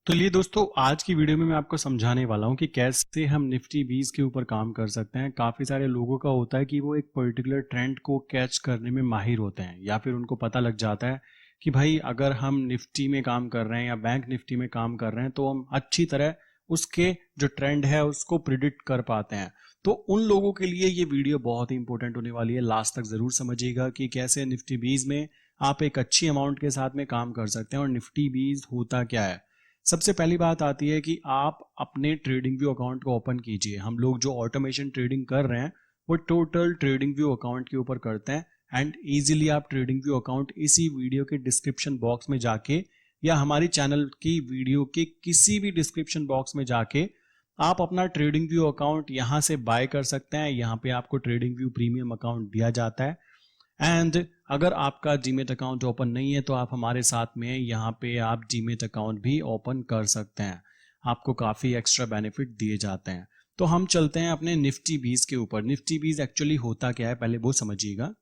तो लिए दोस्तों आज की वीडियो में मैं आपको समझाने वाला हूं कि कैसे हम निफ्टी 20 के ऊपर काम कर सकते हैं। काफ़ी सारे लोगों का होता है कि वो एक पर्टिकुलर ट्रेंड को कैच करने में माहिर होते हैं या फिर उनको पता लग जाता है कि भाई अगर हम निफ्टी में काम कर रहे हैं या बैंक निफ्टी में काम कर रहे हैं तो हम अच्छी तरह उसके जो ट्रेंड है उसको प्रिडिक्ट कर पाते हैं। तो उन लोगों के लिए ये वीडियो बहुत ही इंपॉर्टेंट होने वाली है। लास्ट तक जरूर समझिएगा कि कैसे निफ्टी 20 में आप एक अच्छी अमाउंट के साथ में काम कर सकते हैं और निफ्टी 20 होता क्या है। सबसे पहली बात आती है कि आप अपने ट्रेडिंग व्यू अकाउंट को ओपन कीजिए। हम लोग जो ऑटोमेशन ट्रेडिंग कर रहे हैं वो टोटल ट्रेडिंग व्यू अकाउंट के ऊपर करते हैं एंड इजीली आप ट्रेडिंग व्यू अकाउंट इसी वीडियो के डिस्क्रिप्शन बॉक्स में जाके या हमारी चैनल की वीडियो के किसी भी डिस्क्रिप्शन बॉक्स में जाके आप अपना ट्रेडिंग व्यू अकाउंट यहाँ से बाय कर सकते हैं। यहाँ पे आपको ट्रेडिंग व्यू प्रीमियम अकाउंट दिया जाता है एंड अगर आपका डीमेट अकाउंट ओपन नहीं है तो आप हमारे साथ में यहाँ पे आप डीमेट अकाउंट भी ओपन कर सकते हैं। आपको काफी एक्स्ट्रा बेनिफिट दिए जाते हैं। तो हम चलते हैं अपने निफ्टी 20 के ऊपर। निफ्टी 20 एक्चुअली होता क्या है पहले वो समझिएगा।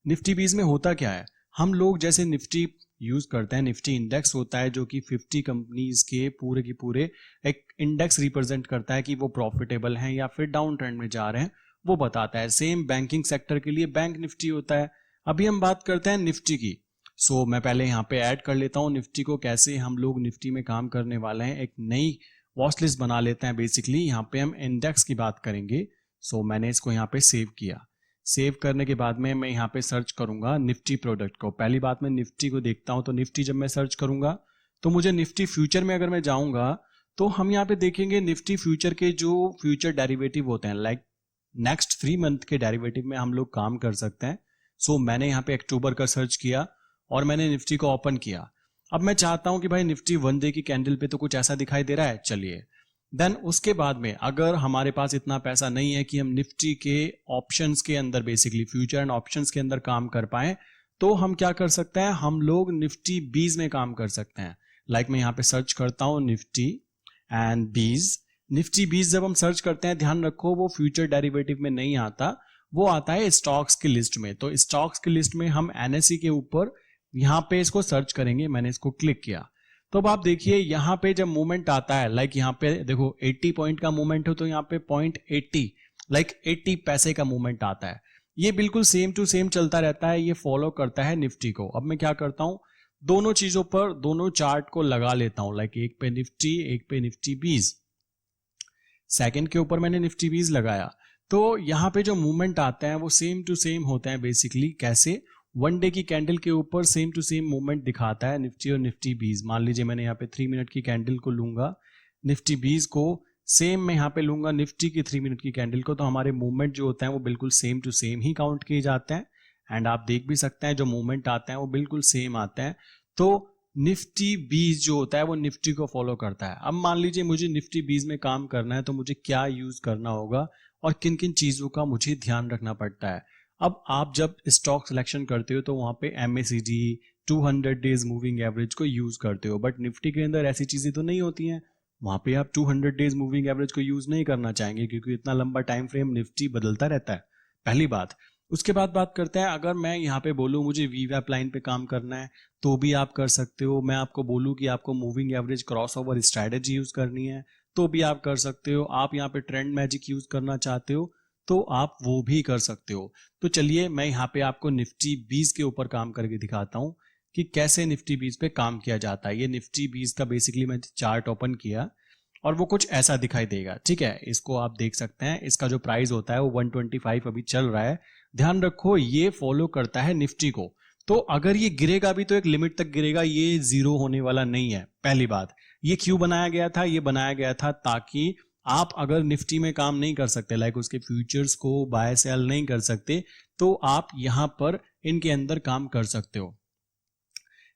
निफ्टी 20 में होता क्या है, हम लोग जैसे निफ्टी यूज करते हैं, निफ्टी इंडेक्स होता है जो कि 50 कंपनीज के पूरे की पूरे एक इंडेक्स रिप्रेजेंट करता है कि वो प्रॉफिटेबल हैं या फिर डाउन ट्रेंड में जा रहे हैं, वो बताता है। सेम बैंकिंग सेक्टर के लिए बैंक निफ्टी होता है। अभी हम बात करते हैं निफ्टी की। सो मैं पहले यहाँ पे ऐड कर लेता हूँ निफ्टी को, कैसे हम लोग निफ्टी में काम करने वाले हैं। एक नई वॉच लिस्ट बना लेते हैं। बेसिकली यहाँ पे हम इंडेक्स की बात करेंगे। सो मैंने इसको यहाँ पे सेव किया। सेव करने के बाद में मैं यहाँ पे सर्च करूंगा निफ्टी प्रोडक्ट को। पहली बात मैं निफ्टी को देखता हूं तो निफ्टी जब मैं सर्च करूंगा तो मुझे निफ्टी फ्यूचर में अगर मैं जाऊंगा तो हम यहाँ पे देखेंगे निफ्टी फ्यूचर के जो फ्यूचर डेरिवेटिव होते हैं लाइक नेक्स्ट 3 मंथ के डेरिवेटिव में हम लोग काम कर सकते हैं। सो मैंने यहाँ पे अक्टूबर का सर्च किया और मैंने निफ्टी को ओपन किया। अब मैं चाहता हूं कि भाई निफ्टी 1 डे की कैंडल पे तो कुछ ऐसा दिखाई दे रहा है, चलिए देन उसके बाद में अगर हमारे पास इतना पैसा नहीं है कि हम निफ्टी के ऑप्शंस के अंदर बेसिकली फ्यूचर एंड ऑप्शंस के अंदर काम कर पाए तो हम क्या कर सकते हैं, हम लोग निफ्टी 20 में काम कर सकते हैं। लाइक मैं यहाँ पे सर्च करता हूँ निफ्टी एंड 20। निफ्टी 20 जब हम सर्च करते हैं ध्यान रखो वो फ्यूचर डेरिवेटिव में नहीं आता, वो आता है स्टॉक्स की लिस्ट में। तो स्टॉक्स की लिस्ट में हम एनएसई के ऊपर यहाँ पे इसको सर्च करेंगे। मैंने इसको क्लिक किया तो अब आप देखिए यहाँ पे जब मूवमेंट आता है लाइक यहाँ पे देखो 80 पॉइंट का मूवमेंट हो तो यहाँ पे 0.80 लाइक 80 पैसे का मूवमेंट आता है। ये बिल्कुल सेम टू सेम चलता रहता है, ये फॉलो करता है निफ्टी को। अब मैं क्या करता हूं, दोनों चीजों पर दोनों चार्ट को लगा लेता हूं। लाइक एक पे निफ्टी एक पे निफ्टी 20। सेकंड के ऊपर मैंने निफ्टी 20 लगाया तो यहाँ पे जो मूवमेंट आता है वो सेम टू सेम होता है। बेसिकली कैसे, 1 डे की कैंडल के ऊपर सेम टू सेम मूवमेंट दिखाता है निफ्टी और निफ्टी 20। मान लीजिए मैंने यहाँ पे 3 मिनट की कैंडल को लूंगा, निफ्टी 20 को सेम मैं यहाँ पे लूंगा निफ्टी की 3 मिनट की कैंडल को, तो हमारे मूवमेंट जो होते हैं वो बिल्कुल सेम टू सेम ही काउंट किए जाते हैं। एंड आप देख भी सकते हैं जो मूवमेंट आते हैं वो बिल्कुल सेम आते हैं। तो निफ्टी 20 जो होता है वो निफ्टी को फॉलो करता है। अब मान लीजिए मुझे निफ्टी 20 में काम करना है तो मुझे क्या यूज करना होगा और किन किन चीजों का मुझे ध्यान रखना पड़ता है। अब आप जब स्टॉक सिलेक्शन करते हो तो वहां पे MACD 200 डेज मूविंग एवरेज को यूज करते हो, बट निफ्टी के अंदर ऐसी चीजें तो नहीं होती हैं। वहां पे आप 200 डेज मूविंग एवरेज को यूज नहीं करना चाहेंगे क्योंकि इतना लंबा टाइम फ्रेम निफ्टी बदलता रहता है, पहली बात। उसके बाद बात करते हैं, अगर मैं यहाँ पे बोलूँ मुझे VWAP लाइन पे काम करना है तो भी आप कर सकते हो। मैं आपको बोलूँ कि आपको moving average cross over strategy use करनी है तो भी आप कर सकते हो। आप यहाँ पे ट्रेंड मैजिक यूज करना चाहते हो तो आप वो भी कर सकते हो। तो चलिए मैं यहाँ पे आपको निफ्टी 20 के ऊपर काम करके दिखाता हूँ कि कैसे निफ्टी 20 पे काम किया जाता है। ये निफ्टी 20 का बेसिकली मैं चार्ट ओपन किया और वो कुछ ऐसा दिखाई देगा, ठीक है। इसको आप देख सकते हैं, इसका जो प्राइस होता है वो 125 अभी चल रहा है। ध्यान रखो ये फॉलो करता है निफ्टी को, तो अगर ये गिरेगा भी तो एक लिमिट तक गिरेगा, ये जीरो होने वाला नहीं है। पहली बात, ये क्यों बनाया गया था, ये बनाया गया था ताकि आप अगर निफ्टी में काम नहीं कर सकते लाइक उसके फ्यूचर्स को बाय सेल नहीं कर सकते तो आप यहां पर इनके अंदर काम कर सकते हो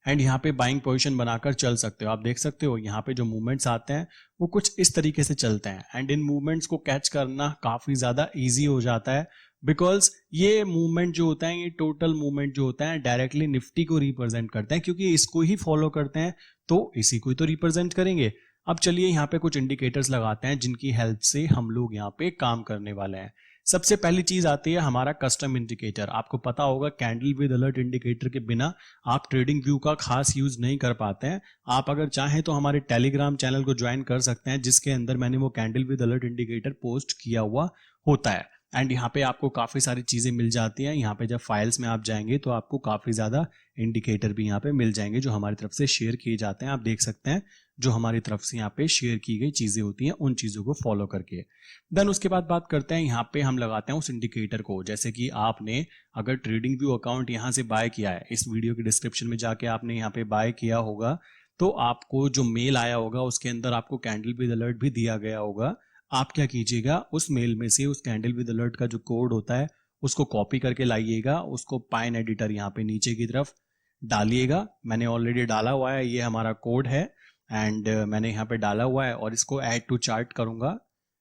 एंड यहाँ पे बाइंग पोजीशन बनाकर चल सकते हो। आप देख सकते हो यहाँ पे जो मूवमेंट्स आते हैं वो कुछ इस तरीके से चलते हैं एंड इन मूवमेंट्स को कैच करना काफी ज्यादा इजी हो जाता है बिकॉज ये मूवमेंट जो होता है, ये टोटल मूवमेंट जो होता है डायरेक्टली निफ्टी को रिप्रेजेंट करते हैं क्योंकि इसको ही फॉलो करते हैं तो इसी को ही तो रिप्रेजेंट करेंगे। अब चलिए यहाँ पे कुछ इंडिकेटर्स लगाते हैं जिनकी हेल्प से हम लोग यहाँ पे काम करने वाले हैं। सबसे पहली चीज आती है हमारा कस्टम इंडिकेटर। आपको पता होगा कैंडल विद अलर्ट इंडिकेटर के बिना आप ट्रेडिंग व्यू का खास यूज नहीं कर पाते हैं। आप अगर चाहें तो हमारे टेलीग्राम चैनल को ज्वाइन कर सकते हैं, जिसके अंदर मैंने वो candle with alert indicator post किया हुआ होता है। एंड यहाँ पे आपको काफी सारी चीजें मिल जाती हैं। यहाँ पे जब फाइल्स में आप जाएंगे तो आपको काफी ज्यादा इंडिकेटर भी यहाँ पे मिल जाएंगे जो हमारी तरफ से शेयर किए जाते हैं। आप देख सकते हैं जो हमारी तरफ से यहाँ पे शेयर की गई चीजें होती हैं, उन चीजों को फॉलो करके। देन उसके बाद बात करते हैं, यहाँ पे हम लगाते हैं उस इंडिकेटर को। जैसे कि आपने अगर ट्रेडिंग व्यू अकाउंट यहाँ से बाय किया है, इस वीडियो के डिस्क्रिप्शन में जाके आपने यहाँ पे बाय किया होगा, तो आपको जो मेल आया होगा उसके अंदर आपको कैंडल विद अलर्ट भी दिया गया होगा। आप क्या कीजिएगा, उस मेल में से उस कैंडल विद अलर्ट का जो कोड होता है उसको कॉपी करके लाइएगा, उसको पाइन एडिटर यहाँ पे नीचे की तरफ डालिएगा। मैंने ऑलरेडी डाला हुआ है, ये हमारा कोड है एंड मैंने यहाँ पे डाला हुआ है और इसको ऐड टू चार्ट करूंगा।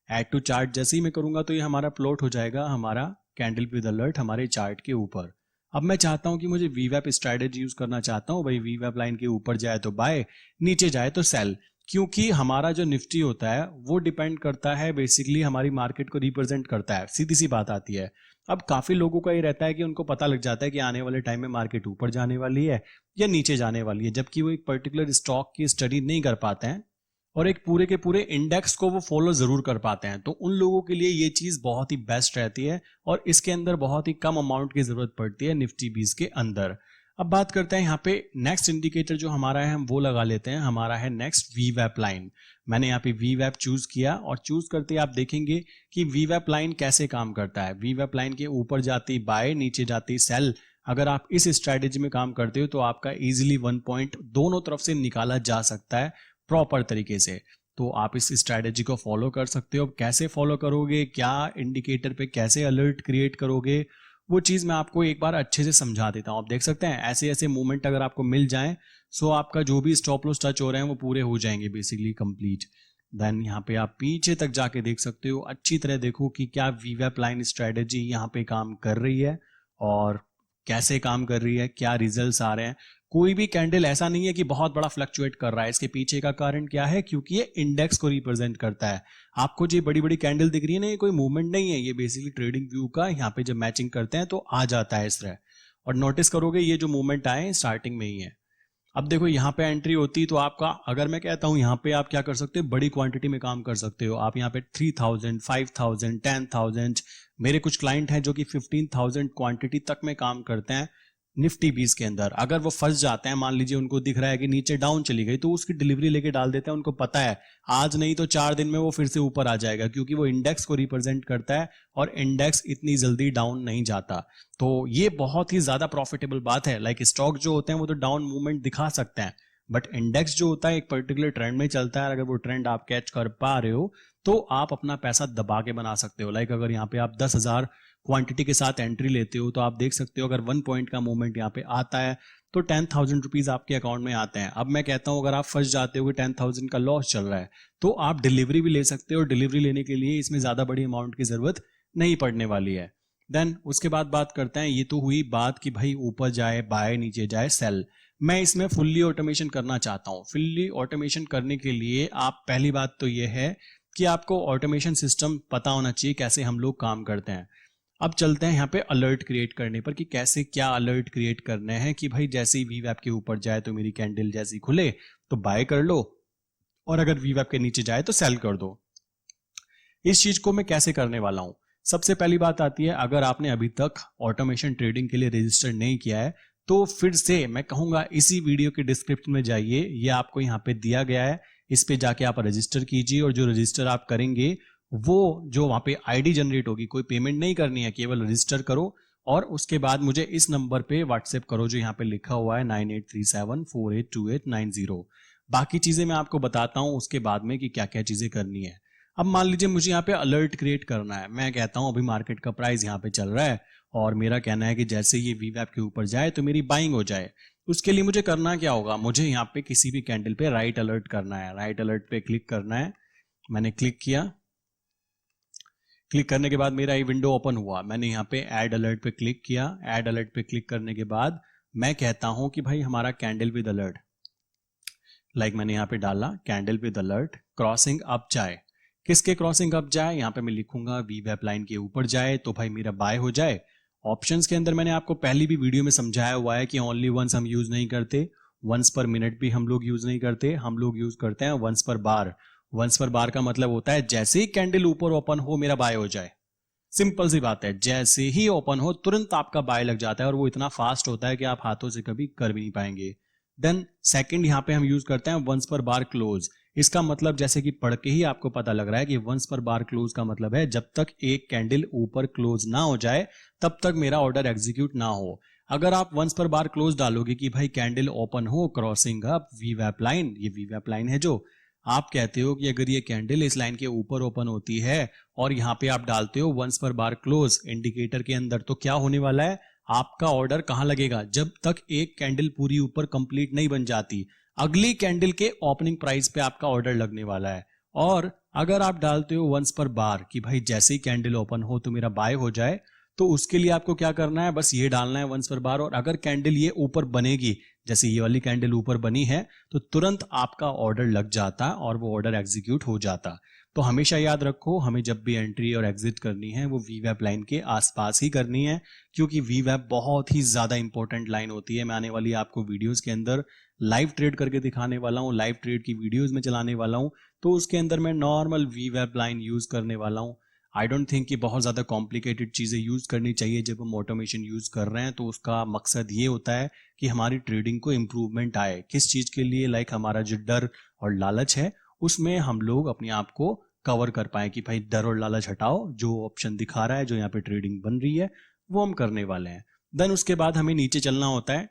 ऐड टू चार्ट जैसे ही मैं करूंगा तो ये हमारा प्लॉट हो जाएगा हमारा कैंडल विद अलर्ट हमारे चार्ट के ऊपर। अब मैं चाहता हूं कि मुझे वीवैप स्ट्रेटेजी यूज करना चाहता हूं। भाई वीवैप लाइन के ऊपर जाए तो बाय, नीचे जाए तो सेल, क्योंकि हमारा जो निफ्टी होता है वो डिपेंड करता है बेसिकली हमारी मार्केट को रिप्रेजेंट करता है। सीधी सी बात आती है। अब काफी लोगों का ये रहता है कि उनको पता लग जाता है कि आने वाले टाइम में मार्केट ऊपर जाने वाली है या नीचे जाने वाली है, जबकि वो एक पर्टिकुलर स्टॉक की स्टडी नहीं कर पाते हैं और एक पूरे के पूरे इंडेक्स को वो फॉलो जरूर कर पाते हैं। तो उन लोगों के लिए ये चीज बहुत ही बेस्ट रहती है और इसके अंदर बहुत ही कम अमाउंट की जरूरत पड़ती है निफ्टी 20 के अंदर। अब बात करते हैं यहाँ पे नेक्स्ट इंडिकेटर जो हमारा है हम वो लगा लेते हैं। हमारा है नेक्स्ट वीवैप लाइन। मैंने यहाँ पे वीवैप चूज किया और चूज करते आप देखेंगे कि वीवैप लाइन कैसे काम करता है। वीवैप लाइन के ऊपर जाती बाय, नीचे जाती सेल। अगर आप इस स्ट्रेटेजी में काम करते हो तो आपका इजीली 1 पॉइंट दोनों तरफ से निकाला जा सकता है प्रॉपर तरीके से। तो आप इस स्ट्रेटेजी को फॉलो कर सकते हो। कैसे फॉलो करोगे, क्या इंडिकेटर पे कैसे अलर्ट क्रिएट करोगे, वो चीज मैं आपको एक बार अच्छे से समझा देता हूं। आप देख सकते हैं ऐसे ऐसे मूवमेंट अगर आपको मिल जाएं सो आपका जो भी स्टॉप लॉस टच हो रहे हैं वो पूरे हो जाएंगे बेसिकली कंप्लीट। देन यहाँ पे आप पीछे तक जाके देख सकते हो, अच्छी तरह देखो कि क्या वीवैप लाइन स्ट्रेटेजी यहाँ पे काम कर रही है और कैसे काम कर रही है, क्या रिजल्ट्स आ रहे हैं। कोई भी कैंडल ऐसा नहीं है कि बहुत बड़ा फ्लक्चुएट कर रहा है। इसके पीछे का कारण क्या है, क्योंकि ये इंडेक्स को रिप्रेजेंट करता है। आपको जो बड़ी बड़ी कैंडल दिख रही है ना, ये कोई मूवमेंट नहीं है, ये बेसिकली ट्रेडिंग व्यू का यहाँ पे जब मैचिंग करते हैं तो आ जाता है इस तरह। और नोटिस करोगे ये जो मूवमेंट आए स्टार्टिंग में ही है। अब देखो यहाँ पे एंट्री होती तो आपका, अगर मैं कहता हूँ यहाँ पे आप क्या कर सकते हो, बड़ी क्वांटिटी में काम कर सकते हो। आप यहाँ पे 3000, 5000, 10,000, मेरे कुछ क्लाइंट हैं जो कि 15,000 क्वांटिटी तक में काम करते हैं निफ्टी 20 के अंदर। अगर वो फंस जाते हैं, मान लीजिए उनको दिख रहा है कि नीचे डाउन चली गई, तो उसकी डिलीवरी लेके डाल देते हैं। उनको पता है आज नहीं तो 4 दिन में वो फिर से ऊपर आ जाएगा, क्योंकि वो इंडेक्स को रिप्रेजेंट करता है और इंडेक्स इतनी जल्दी डाउन नहीं जाता। तो ये बहुत ही ज्यादा प्रॉफिटेबल बात है। लाइक स्टॉक जो होते हैं वो तो डाउन मूवमेंट दिखा सकते हैं, बट इंडेक्स जो होता है एक पर्टिकुलर ट्रेंड में चलता है। अगर वो ट्रेंड आप कैच कर पा रहे हो तो आप अपना पैसा दबा के बना सकते हो। लाइक अगर यहाँ पे आप 10,000 क्वांटिटी के साथ एंट्री लेते हो तो आप देख सकते हो अगर 1 पॉइंट का मूवमेंट यहाँ पे आता है तो 10,000 रुपीज आपके अकाउंट में आते हैं। अब मैं कहता हूं अगर आप फंस जाते हो कि 10,000 का लॉस चल रहा है तो आप डिलीवरी भी ले सकते हो। डिलीवरी लेने के लिए इसमें ज्यादा बड़ी अमाउंट की जरूरत नहीं पड़ने वाली है। देन उसके बाद बात करते हैं, ये तो हुई बात कि भाई ऊपर जाए बाय, नीचे जाए सेल। मैं इसमें फुल्ली ऑटोमेशन करना चाहता हूं। फुल्ली ऑटोमेशन करने के लिए आप, पहली बात तो यह है कि आपको ऑटोमेशन सिस्टम पता होना चाहिए कैसे हम लोग काम करते हैं। अब चलते हैं यहाँ पे अलर्ट क्रिएट करने पर कि कैसे क्या अलर्ट क्रिएट करने हैं कि भाई जैसे ही वीवैप के ऊपर जाए तो मेरी कैंडल जैसी खुले तो बाय कर लो और अगर वीवैप के नीचे जाए तो सेल कर दो। इस चीज को मैं कैसे करने वाला हूं, सबसे पहली बात आती है, अगर आपने अभी तक ऑटोमेशन ट्रेडिंग के लिए रजिस्टर नहीं किया है तो फिर से मैं कहूंगा इसी वीडियो के डिस्क्रिप्शन में जाइए, ये आपको यहाँ पे दिया गया है, इस पे जाके आप रजिस्टर कीजिए। और जो रजिस्टर आप करेंगे वो जो वहां पे आईडी जनरेट होगी, कोई पेमेंट नहीं करनी है, केवल रजिस्टर करो और उसके बाद मुझे इस नंबर पे व्हाट्सएप करो जो यहाँ पे लिखा हुआ है 9837482890। बाकी चीजें मैं आपको बताता हूँ उसके बाद में कि क्या क्या चीजें करनी है। अब मान लीजिए मुझे यहाँ पे अलर्ट क्रिएट करना है। मैं कहता हूँ अभी मार्केट का प्राइस यहाँ पे चल रहा है और मेरा कहना है कि जैसे ये वीवैप के ऊपर जाए तो मेरी बाइंग हो जाए। उसके लिए मुझे करना क्या होगा, मुझे यहाँ पे किसी भी कैंडल पे राइट अलर्ट करना है। राइट अलर्ट पे क्लिक करना है। मैंने क्लिक किया, क्लिक करने के बाद मेरा ये विंडो ओपन हुआ। मैंने यहाँ पे ऐड अलर्ट पे क्लिक किया। ऐड अलर्ट पे क्लिक करने के बाद मैं कहता हूं कि भाई हमारा कैंडल विद अलर्ट, लाइक मैंने यहाँ पे डाला candle with alert crossing up जाए। किसके क्रॉसिंग अप जाए, यहाँ पे मैं लिखूंगा वीवैप लाइन के ऊपर जाए तो भाई मेरा बाय हो जाए। ऑप्शंस के अंदर मैंने आपको पहली भी वीडियो में समझाया हुआ है कि ओनली वंस हम यूज नहीं करते, वंस पर मिनट भी हम लोग यूज नहीं करते, हम लोग यूज करते हैं वंस पर बार। वंस पर बार का मतलब होता है जैसे ही कैंडल ऊपर ओपन हो मेरा बाय हो जाए। सिंपल सी बात है, जैसे ही ओपन हो तुरंत आपका बाय लग जाता है और वो इतना फास्ट होता है कि आप हाथों से कभी कर भी नहीं पाएंगे। देन सेकंड यहाँ पे हम यूज करते हैं वंस पर बार क्लोज। इसका मतलब जैसे कि पढ़ के ही आपको पता लग रहा है कि वंस पर बार क्लोज का मतलब है जब तक एक कैंडल ऊपर क्लोज ना हो जाए तब तक मेरा ऑर्डर एग्जीक्यूट ना हो। अगर आप वंस पर बार क्लोज डालोगे कि भाई कैंडल ओपन हो क्रॉसिंग अप वीवैप लाइन, ये वीवैप लाइन है जो आप कहते हो कि अगर ये कैंडल इस लाइन के ऊपर ओपन होती है और यहाँ पे आप डालते हो वंस पर बार क्लोज इंडिकेटर के अंदर, तो क्या होने वाला है, आपका ऑर्डर कहां लगेगा, जब तक एक कैंडल पूरी ऊपर कंप्लीट नहीं बन जाती अगली कैंडल के ओपनिंग प्राइस पे आपका ऑर्डर लगने वाला है। और अगर आप डालते हो वंस पर बार कि भाई जैसे ही कैंडल ओपन हो तो मेरा बाय हो जाए, तो उसके लिए आपको क्या करना है, बस ये डालना है वंस पर बार। और अगर कैंडल ये ऊपर बनेगी, जैसे ये वाली कैंडल ऊपर बनी है, तो तुरंत आपका ऑर्डर लग जाता और वो ऑर्डर एग्जीक्यूट हो जाता। तो हमेशा याद रखो, हमें जब भी एंट्री और एग्जिट करनी है वो वीवैप लाइन के आसपास ही करनी है, क्योंकि वीवैप बहुत ही ज्यादा इंपॉर्टेंट लाइन होती है। मैं आने वाली आपको वीडियोस के अंदर लाइव ट्रेड करके दिखाने वाला हूँ, लाइव ट्रेड की वीडियोस में चलाने वाला हूँ, तो उसके अंदर मैं नॉर्मल वीवैप लाइन यूज करने वाला हूँ। आई डोंट थिंक कि बहुत ज़्यादा कॉम्प्लिकेटेड चीज़ें यूज़ करनी चाहिए। जब हम ऑटोमेशन यूज़ कर रहे हैं तो उसका मकसद ये होता है कि हमारी ट्रेडिंग को इम्प्रूवमेंट आए। किस चीज़ के लिए, लाइक हमारा जो डर और लालच है उसमें हम लोग अपने आप को कवर कर पाए कि भाई डर और लालच हटाओ, जो ऑप्शन दिखा रहा है, जो यहाँ पे ट्रेडिंग बन रही है वो हम करने वाले हैं। देन उसके बाद हमें नीचे चलना होता है।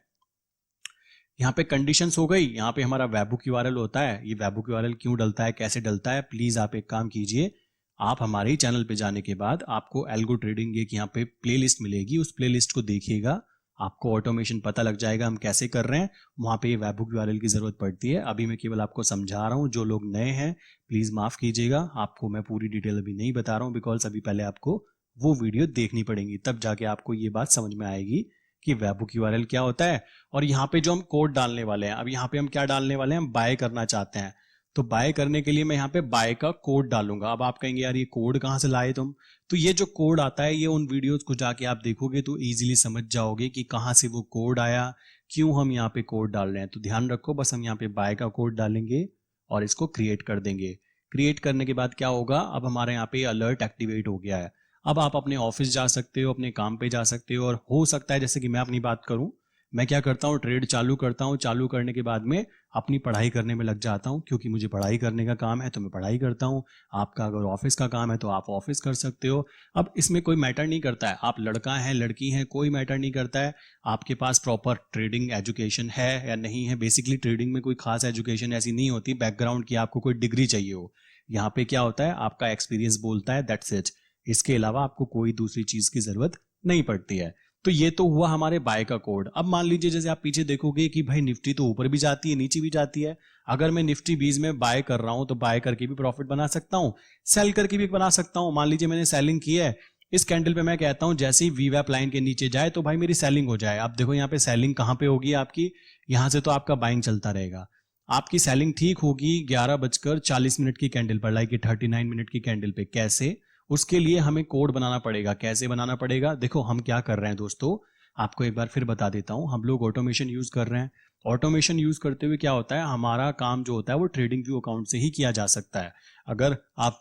यहाँ पे कंडीशंस हो गई, यहाँ पे हमारा वेबुक यूआरएल होता है। ये वेबुक यूआरएल क्यों डलता है, कैसे डलता है, प्लीज आप एक काम कीजिए, आप हमारे ही चैनल पे जाने के बाद आपको एल्गो ट्रेडिंग एक यहाँ पे प्लेलिस्ट मिलेगी, उस प्लेलिस्ट को देखिएगा, आपको ऑटोमेशन पता लग जाएगा हम कैसे कर रहे हैं। वहां पे वेबुक यूआरएल की जरूरत पड़ती है। अभी मैं केवल आपको समझा रहा हूँ, जो लोग नए हैं प्लीज माफ कीजिएगा, आपको मैं पूरी डिटेल अभी नहीं बता रहा हूँ, बिकॉज अभी पहले आपको वो वीडियो देखनी पड़ेगी, तब जाके आपको ये बात समझ में आएगी कि वेबुक यूआरएल क्या होता है। और यहाँ पे जो हम कोड डालने वाले हैं, अब यहाँ पे हम क्या डालने वाले हैं, हम बाय करना चाहते हैं, तो बाय करने के लिए मैं यहाँ पे बाय का कोड डालूंगा। अब आप कहेंगे यार ये कोड कहाँ से लाए तुम, तो ये जो कोड आता है ये उन वीडियोस को जाके आप देखोगे तो इजीली समझ जाओगे कि कहाँ से वो कोड आया, क्यों हम यहाँ पे कोड डाल रहे हैं। तो ध्यान रखो, बस हम यहाँ पे बाय का कोड डालेंगे और इसको क्रिएट कर देंगे। क्रिएट करने के बाद क्या होगा, अब हमारे यहाँ पे अलर्ट एक्टिवेट हो गया है। अब आप अपने ऑफिस जा सकते हो, अपने काम पे जा सकते हो, और हो सकता है जैसे कि मैं अपनी बात करूं, मैं क्या करता हूँ, ट्रेड चालू करता हूँ, चालू करने के बाद में अपनी पढ़ाई करने में लग जाता हूँ, क्योंकि मुझे पढ़ाई करने का काम है तो मैं पढ़ाई करता हूँ। आपका अगर ऑफिस का काम है तो आप ऑफिस कर सकते हो। अब इसमें कोई मैटर नहीं करता है आप लड़का हैं लड़की हैं, कोई मैटर नहीं करता है आपके पास प्रॉपर ट्रेडिंग एजुकेशन है या नहीं है। बेसिकली ट्रेडिंग में कोई खास एजुकेशन ऐसी नहीं होती बैकग्राउंड की, आपको कोई डिग्री चाहिए हो। यहाँ पे क्या होता है, आपका एक्सपीरियंस बोलता है, दैट्स इट। इसके अलावा आपको कोई दूसरी चीज की जरूरत नहीं पड़ती है। तो ये तो हुआ हमारे बाय का कोड। अब मान लीजिए जैसे आप पीछे देखोगे कि भाई निफ्टी तो ऊपर भी जाती है नीचे भी जाती है, अगर मैं निफ्टी 20 में बाय कर रहा हूं तो बाय करके भी प्रॉफिट बना सकता हूं, सेल करके भी बना सकता हूं। मान लीजिए मैंने सेलिंग की है इस कैंडल पे, मैं कहता हूं जैसे ही वीवैप लाइन के नीचे जाए तो भाई मेरी सेलिंग हो जाए। आप देखो यहाँ पे सेलिंग कहां पे होगी आपकी, यहां से तो आपका बाइंग चलता रहेगा। आपकी सेलिंग ठीक होगी 11:40 की कैंडल पर, लाइक 39 मिनट की कैंडल पे। कैसे, उसके लिए हमें कोड बनाना पड़ेगा। कैसे बनाना पड़ेगा, देखो हम क्या कर रहे हैं दोस्तों, आपको एक बार फिर बता देता हूं। हम लोग ऑटोमेशन यूज कर रहे हैं। ऑटोमेशन यूज करते हुए क्या होता है, हमारा काम जो होता है वो ट्रेडिंग व्यू अकाउंट से ही किया जा सकता है। अगर आप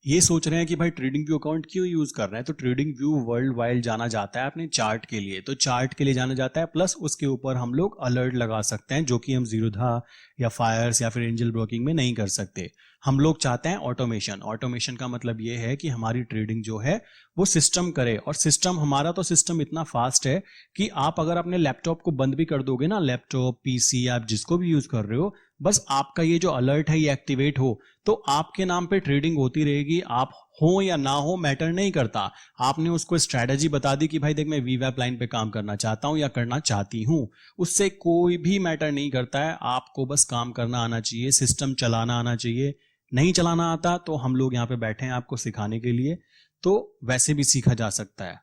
ये सोच रहे हैं कि भाई ट्रेडिंग व्यू अकाउंट क्यों यूज कर रहे हैं, तो ट्रेडिंग व्यू वर्ल्ड वाइड जाना जाता है अपने चार्ट के लिए, तो चार्ट के लिए जाना जाता है, प्लस उसके ऊपर हम लोग अलर्ट लगा सकते हैं, जो कि हम जीरोधा या फायर्स या फिर एंजल ब्रोकिंग में नहीं कर सकते। हम लोग चाहते हैं ऑटोमेशन। ऑटोमेशन का मतलब ये है कि हमारी ट्रेडिंग जो है वो सिस्टम करे, और सिस्टम हमारा तो सिस्टम इतना फास्ट है कि आप अगर अपने लैपटॉप को बंद भी कर दोगे ना, लैपटॉप पीसी आप जिसको भी यूज कर रहे हो, बस आपका ये जो अलर्ट है ये एक्टिवेट हो तो आपके नाम पे ट्रेडिंग होती रहेगी। आप हो या ना हो मैटर नहीं करता, आपने उसको स्ट्रेटजी बता दी कि भाई देख मैं वीवैप लाइन पे काम करना चाहता हूं या करना चाहती हूं, उससे कोई भी मैटर नहीं करता है। आपको बस काम करना आना चाहिए, सिस्टम चलाना आना चाहिए। नहीं चलाना आता तो हम लोग यहाँ पे बैठे हैं आपको सिखाने के लिए, तो वैसे भी सीखा जा सकता है।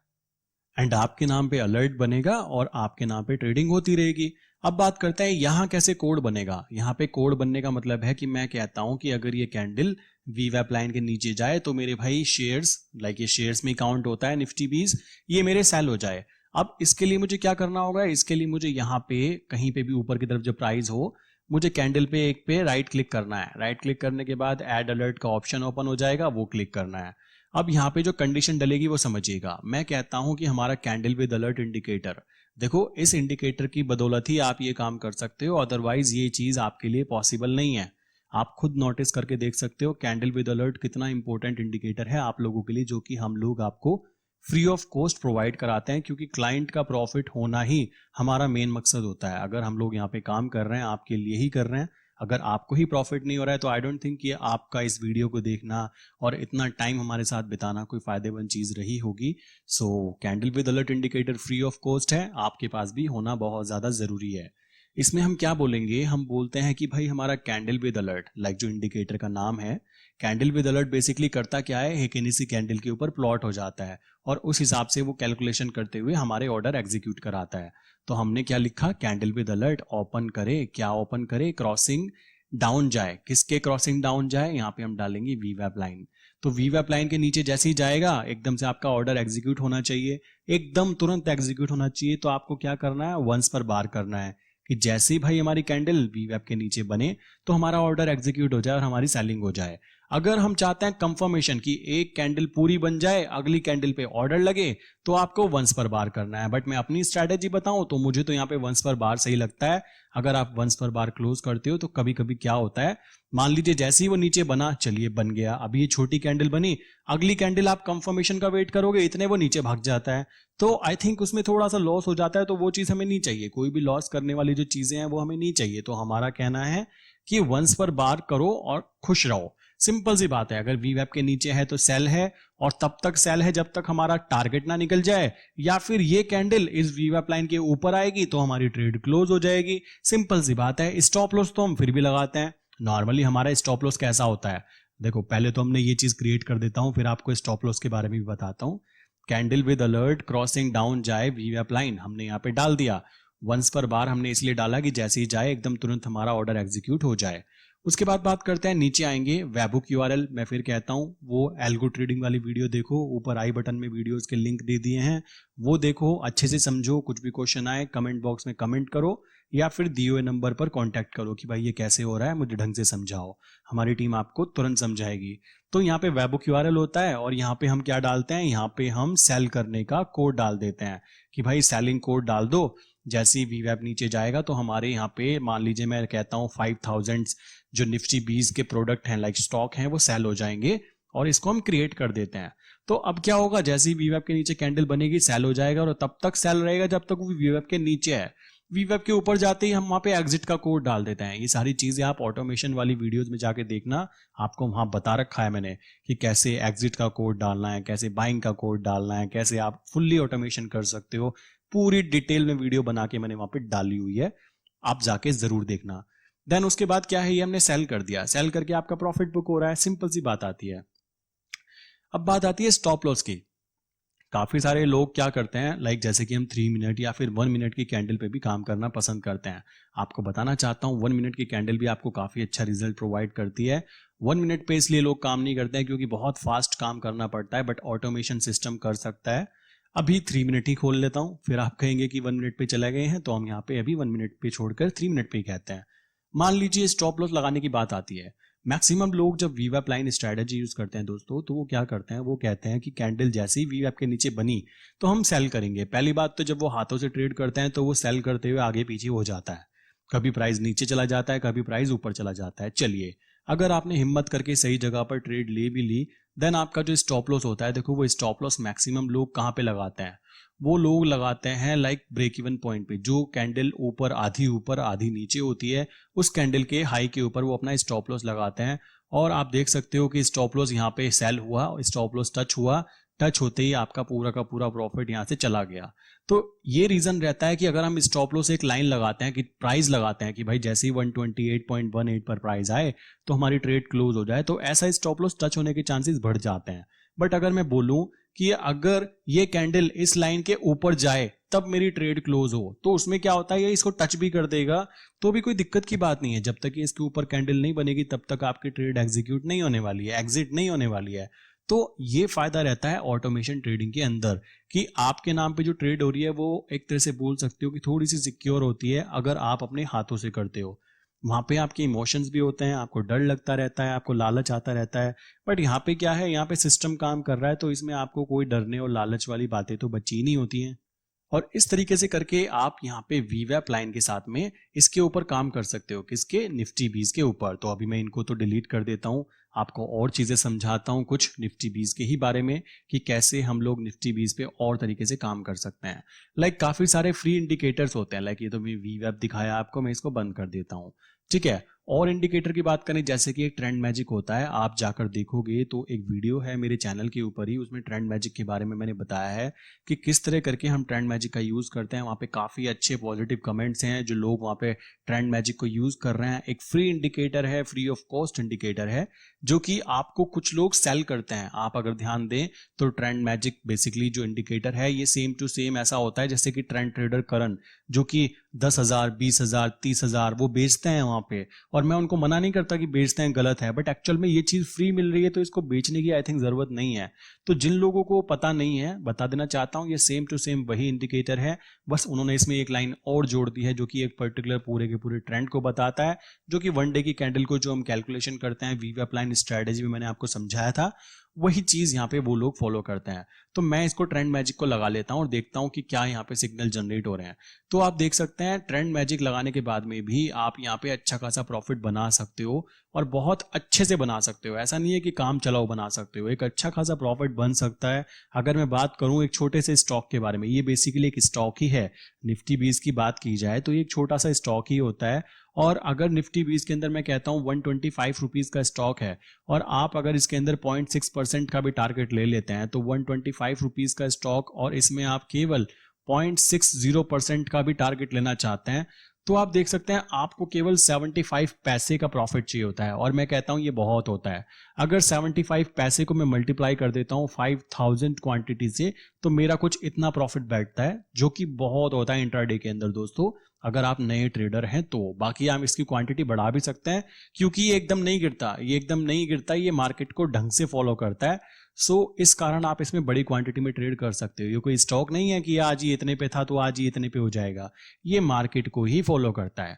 एंड आपके नाम पे अलर्ट बनेगा और आपके नाम पे ट्रेडिंग होती रहेगी। अब बात करते हैं यहाँ कैसे कोड बनेगा। यहाँ पे कोड बनने का मतलब है कि मैं कहता हूं कि अगर ये कैंडल वीवैप लाइन के नीचे जाए तो मेरे भाई शेयर्स, लाइक ये शेयर्स में काउंट होता है निफ्टी 20, ये मेरे सेल हो जाए। अब इसके लिए मुझे क्या करना होगा, इसके लिए मुझे यहाँ पे कहीं पे भी ऊपर की तरफ जब प्राइस हो, मुझे कैंडल पे एक पे राइट क्लिक करना है। राइट क्लिक करने के बाद ऐड अलर्ट का ऑप्शन ओपन हो जाएगा, वो क्लिक करना है। अब यहाँ पे जो कंडीशन डलेगी वो समझिएगा। मैं कहता हूं कि हमारा कैंडल विद अलर्ट इंडिकेटर, देखो इस इंडिकेटर की बदौलत ही आप ये काम कर सकते हो, अदरवाइज ये चीज आपके लिए पॉसिबल नहीं है। आप खुद नोटिस करके देख सकते हो कैंडल विद अलर्ट कितना इंपॉर्टेंट इंडिकेटर है आप लोगों के लिए, जो कि हम लोग आपको फ्री ऑफ कॉस्ट प्रोवाइड कराते हैं, क्योंकि क्लाइंट का प्रॉफिट होना ही हमारा मेन मकसद होता है। अगर हम लोग यहाँ पे काम कर रहे हैं आपके लिए ही कर रहे हैं, अगर आपको ही प्रॉफिट नहीं हो रहा है तो आई डोंट थिंक कि आपका इस वीडियो को देखना और इतना टाइम हमारे साथ बिताना कोई फायदेमंद चीज रही होगी। So candle with alert indicator free of cost है, आपके पास भी होना बहुत ज्यादा जरूरी है। इसमें हम क्या बोलेंगे, हम बोलते हैं कि भाई हमारा कैंडल विद अलर्ट, लाइक जो इंडिकेटर का नाम है, कैंडल विद अलर्ट बेसिकली करता क्या है, एक इसी कैंडल के ऊपर प्लॉट हो जाता है और उस हिसाब से वो कैलकुलेशन करते हुए हमारे ऑर्डर एग्जीक्यूट कराता है। तो हमने क्या लिखा, कैंडल विद अलर्ट ओपन करे, क्या ओपन करे, क्रॉसिंग डाउन जाए। किसके क्रॉसिंग डाउन जाए, यहाँ पे हम डालेंगे वीवैप लाइन। तो वीवैप लाइन के नीचे जैसे ही जाएगा एकदम से आपका ऑर्डर एग्जीक्यूट होना चाहिए, एकदम तुरंत एग्जीक्यूट होना चाहिए। तो आपको क्या करना है, वंस पर बार करना है कि जैसे ही भाई हमारी कैंडल वीवैप के नीचे बने तो हमारा ऑर्डर एग्जीक्यूट हो जाए और हमारी सेलिंग हो जाए। अगर हम चाहते हैं कंफर्मेशन कि एक कैंडल पूरी बन जाए, अगली कैंडल पे ऑर्डर लगे, तो आपको वंस पर बार करना है। बट मैं अपनी स्ट्रैटेजी बताऊं तो मुझे तो यहाँ पे वंस पर बार सही लगता है। अगर आप वंस पर बार क्लोज करते हो तो कभी कभी क्या होता है, मान लीजिए जैसे ही वो नीचे बना, चलिए बन गया, अभी ये छोटी कैंडल बनी, अगली कैंडल आप कंफर्मेशन का वेट करोगे, इतने वो नीचे भाग जाता है, तो आई थिंक उसमें थोड़ा सा लॉस हो जाता है। तो वो चीज हमें नहीं चाहिए, कोई भी लॉस करने वाली जो चीजें हैं वो हमें नहीं चाहिए। तो हमारा कहना है कि वंस पर बार करो और खुश रहो, सिंपल सी बात है। अगर वीवैप के नीचे है तो सेल है, और तब तक सेल है जब तक हमारा टारगेट ना निकल जाए, या फिर ये कैंडल इस वीवैप लाइन के ऊपर आएगी तो हमारी ट्रेड क्लोज हो जाएगी। सिंपल सी बात है। स्टॉप लॉस तो हम फिर भी लगाते हैं। नॉर्मली हमारा स्टॉप लॉस कैसा होता है, देखो पहले तो हमने ये चीज क्रिएट कर देता हूं, फिर आपको स्टॉप लॉस के बारे में भी बताता हूं। Candle with alert crossing down जाए वीवैप लाइन हमने यहाँ पे डाल दिया। वंस पर बार हमने इसलिए डाला कि जैसे ही जाए एकदम तुरंत हमारा ऑर्डर एग्जीक्यूट हो जाए। उसके बाद बात करते हैं, नीचे आएंगे वेबुक यूआरएल। मैं फिर कहता हूं वो एल्गो ट्रेडिंग वाली वीडियो देखो, ऊपर आई बटन में वीडियोस के लिंक दे दिए हैं, वो देखो, अच्छे से समझो। कुछ भी क्वेश्चन आए कमेंट बॉक्स में कमेंट करो, या फिर दिए हुए नंबर पर कांटेक्ट करो कि भाई ये कैसे हो रहा है, मुझे ढंग से समझाओ। हमारी टीम आपको तुरंत समझाएगी। तो यहाँ पे वेबुक यूआरएल होता है और यहाँ पे हम क्या डालते हैं, यहाँ पे हम सेल करने का कोड डाल देते हैं कि भाई सेलिंग कोड डाल दो। जैसे ही वीवैप नीचे जाएगा तो हमारे यहाँ पे मान लीजिए मैं कहता हूँ 5000 जो निफ्टी 20 के प्रोडक्ट हैं, लाइक स्टॉक हैं, वो सेल हो जाएंगे और इसको हम क्रिएट कर देते हैं। तो अब क्या होगा, जैसे ही वीवैप के नीचे कैंडल बनेगी सेल हो जाएगा, और तब तक सेल रहेगा जब तक वो वीवैप के नीचे है। वीवैप के ऊपर जाते ही हम वहां पे एग्जिट का कोड डाल देते हैं। ये सारी चीजें आप ऑटोमेशन वाली वीडियोस में जाके देखना, आपको वहां बता रखा है मैंने कि कैसे एग्जिट का कोड डालना है, कैसे बाइंग का कोड डालना है, कैसे आप फुल्ली ऑटोमेशन कर सकते हो। पूरी डिटेल में वीडियो बना के मैंने वहां पे डाली हुई है, आप जाके जरूर देखना। देन उसके बाद क्या है, ये हमने सेल कर दिया, सेल करके आपका प्रॉफिट बुक हो रहा है, सिंपल सी बात आती है। अब बात आती है स्टॉप लॉस की। काफी सारे लोग क्या करते हैं, लाइक जैसे कि हम 3 मिनट या फिर 1 मिनट की कैंडल पे भी काम करना पसंद करते हैं। आपको बताना चाहता हूं 1 मिनट की कैंडल भी आपको काफी अच्छा रिजल्ट प्रोवाइड करती है। 1 मिनट पे इसलिए लोग काम नहीं करते हैं क्योंकि बहुत फास्ट काम करना पड़ता है, बट ऑटोमेशन सिस्टम कर सकता है। अभी 3 मिनट ही खोल लेता हूं, फिर आप कहेंगे कि 1 मिनट पे चले गए हैं, तो हम यहाँ पे अभी 1 मिनट पे छोड़कर 3 मिनट पे ही कहते हैं। मान लीजिए स्टॉप लॉस लगाने की बात आती है, मैक्सिमम लोग जब वीवैप लाइन स्ट्रेटजी यूज करते हैं दोस्तों, तो वो क्या करते हैं, वो कहते हैं कि कैंडल जैसे ही वीवैप के नीचे बनी तो हम सेल करेंगे। पहली बात तो जब वो हाथों से ट्रेड करते हैं तो वो सेल करते हुए आगे पीछे हो जाता है, कभी प्राइस नीचे चला जाता है, कभी प्राइस ऊपर चला जाता है। चलिए, अगर आपने हिम्मत करके सही जगह पर ट्रेड ले भी ली, देन आपका जो स्टॉप लॉस होता है, देखो वो स्टॉप लॉस मैक्सिमम लोग कहाँ पे लगाते हैं, वो लोग लगाते हैं लाइक ब्रेक इवन पॉइंट पे। जो कैंडल ऊपर आधी नीचे होती है, उस कैंडल के हाई के ऊपर वो अपना स्टॉप लॉस लगाते हैं। और आप देख सकते हो कि स्टॉप लॉस यहाँ पे सेल हुआ, स्टॉप लॉस टच हुआ, टच होते ही आपका पूरा का पूरा प्रॉफिट यहाँ से चला गया। तो ये रीजन रहता है कि अगर हम स्टॉप लॉस एक लाइन लगाते हैं, कि प्राइस लगाते हैं कि भाई जैसे ही 128.18 पर प्राइस आए तो हमारी ट्रेड क्लोज हो जाए, तो ऐसा स्टॉप लॉस टच होने के चांसेस बढ़ जाते हैं। बट अगर मैं बोलूं कि अगर ये कैंडल इस लाइन के ऊपर जाए तब मेरी ट्रेड क्लोज हो। तो उसमें क्या होता है, ये इसको टच भी कर देगा तो भी कोई दिक्कत की बात नहीं है। जब तक ये इसके ऊपर कैंडल नहीं बनेगी तब तक आपकी ट्रेड एग्जीक्यूट नहीं होने वाली है, एग्जिट नहीं होने वाली है। तो ये फायदा रहता है ऑटोमेशन ट्रेडिंग के अंदर कि आपके नाम पे जो ट्रेड हो रही है वो एक तरह से बोल सकते हो कि थोड़ी सी सिक्योर होती है अगर आप अपने हाथों से करते हो। वहां पे आपके इमोशंस भी होते हैं, आपको डर लगता रहता है, आपको लालच आता रहता है। बट यहाँ पे क्या है, यहाँ पे सिस्टम काम कर रहा है तो इसमें आपको कोई डरने और लालच वाली बातें तो बची नहीं होती हैं। और इस तरीके से करके आप यहाँ पे वीवैप लाइन के साथ में इसके ऊपर काम कर सकते हो, किसके, निफ्टी बीज के ऊपर। तो अभी मैं इनको तो डिलीट कर देता हूँ, आपको और चीजें समझाता हूँ कुछ निफ्टी बीज के ही बारे में कि कैसे हम लोग निफ्टी बीज पे और तरीके से काम कर सकते हैं। काफी सारे फ्री इंडिकेटर्स होते हैं, ये तो मैं वीवैप दिखाया आपको, मैं इसको बंद कर देता हूँ, ठीक है। और इंडिकेटर की बात करें, जैसे कि एक ट्रेंड मैजिक होता है, आप जाकर देखोगे तो एक वीडियो है मेरे चैनल के ऊपर ही, उसमें ट्रेंड मैजिक के बारे में मैंने बताया है कि किस तरह करके हम ट्रेंड मैजिक का यूज करते हैं। वहां पे काफी अच्छे पॉजिटिव कमेंट्स हैं, जो लोग वहां पे ट्रेंड मैजिक को यूज कर रहे हैं। एक फ्री इंडिकेटर है, फ्री ऑफ कॉस्ट इंडिकेटर है, जो कि आपको कुछ लोग सेल करते हैं। आप अगर ध्यान दें तो ट्रेंड मैजिक बेसिकली जो इंडिकेटर है ये सेम टू सेम ऐसा होता है जैसे कि ट्रेंड ट्रेडर करण, जो कि 10,000, 20,000, 30,000 वो बेचते हैं वहां पे। और मैं उनको मना नहीं करता कि बेचते हैं गलत है, बट एक्चुअल में ये चीज फ्री मिल रही है तो इसको बेचने की आई थिंक जरूरत नहीं है। तो जिन लोगों को पता नहीं है, बता देना चाहता हूं, ये सेम टू सेम वही इंडिकेटर है, बस उन्होंने इसमें एक लाइन और जोड़ दी है जो कि एक पर्टिकुलर पूरे के पूरे ट्रेंड को बताता है, जो कि वन डे की कैंडल को जो हम कैलकुलेशन करते हैं वीवैप लाइन स्ट्रेटेजी में मैंने आपको समझाया था, वही चीज यहाँ पे वो लोग फॉलो करते हैं। तो मैं इसको ट्रेंड मैजिक को लगा लेता हूं और देखता हूं कि क्या यहाँ पे सिग्नल जनरेट हो रहे हैं। तो आप देख सकते हैं ट्रेंड मैजिक लगाने के बाद में भी आप यहाँ पे अच्छा खासा प्रॉफिट बना सकते हो और बहुत अच्छे से बना सकते हो। ऐसा नहीं है कि काम चलाओ बना सकते हो, एक अच्छा खासा प्रॉफिट बन सकता है। अगर मैं बात करूं एक छोटे से स्टॉक के बारे में, ये बेसिकली एक स्टॉक ही है, निफ्टी बीस की बात की जाए तो ये एक छोटा सा स्टॉक ही होता है। और अगर निफ्टी बीस के अंदर मैं कहता हूं 125 रुपीज का स्टॉक है और आप अगर इसके अंदर 0.6% का भी टारगेट ले लेते हैं तो 125 रुपीज का स्टॉक और इसमें आप केवल 0.60% का भी टारगेट लेना चाहते हैं तो आप देख सकते हैं आपको केवल 75 पैसे का प्रॉफिट चाहिए होता है। और मैं कहता हूं ये बहुत होता है। अगर 75 पैसे को मैं मल्टीप्लाई कर देता हूं 5000 क्वांटिटी से तो मेरा कुछ इतना प्रॉफिट बैठता है, जो कि बहुत होता है इंट्राडे के अंदर दोस्तों, अगर आप नए ट्रेडर हैं तो। बाकी आप इसकी क्वांटिटी बढ़ा भी सकते हैं क्योंकि ये एकदम नहीं गिरता, ये मार्केट को ढंग से फॉलो करता है। इस कारण आप इसमें बड़ी क्वांटिटी में ट्रेड कर सकते हो। ये कोई स्टॉक नहीं है कि आज ये इतने पे था तो आज ये इतने पे हो जाएगा, ये मार्केट को ही फॉलो करता है।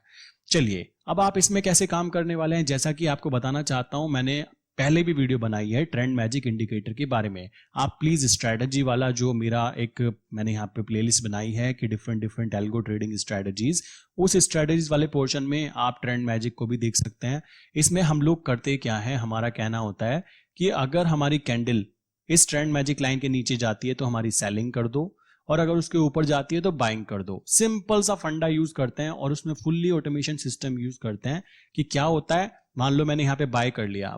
चलिए अब आप इसमें कैसे काम करने वाले हैं, जैसा कि आपको बताना चाहता हूं, मैंने पहले भी वीडियो बनाई है ट्रेंड मैजिक इंडिकेटर के बारे में। आप प्लीज स्ट्रेटजी वाला जो मेरा एक मैंने यहाँ पे प्लेलिस्ट बनाई है कि डिफरेंट एल्गो ट्रेडिंग स्ट्रेटजीज, उस स्ट्रेटजीज वाले पोर्शन में आप ट्रेंड मैजिक को भी देख सकते हैं। इसमें हम लोग करते क्या है, हमारा कहना होता है कि अगर हमारी कैंडल इस ट्रेंड मैजिक लाइन के नीचे जाती है तो हमारी सेलिंग कर दो, और अगर उसके ऊपर जाती है तो बाइंग कर दो। सिंपल सा फंडा यूज करते हैं और उसमें फुल्ली ऑटोमेशन सिस्टम यूज करते हैं कि क्या होता है, मान लो मैंने यहाँ पे बाय कर लिया,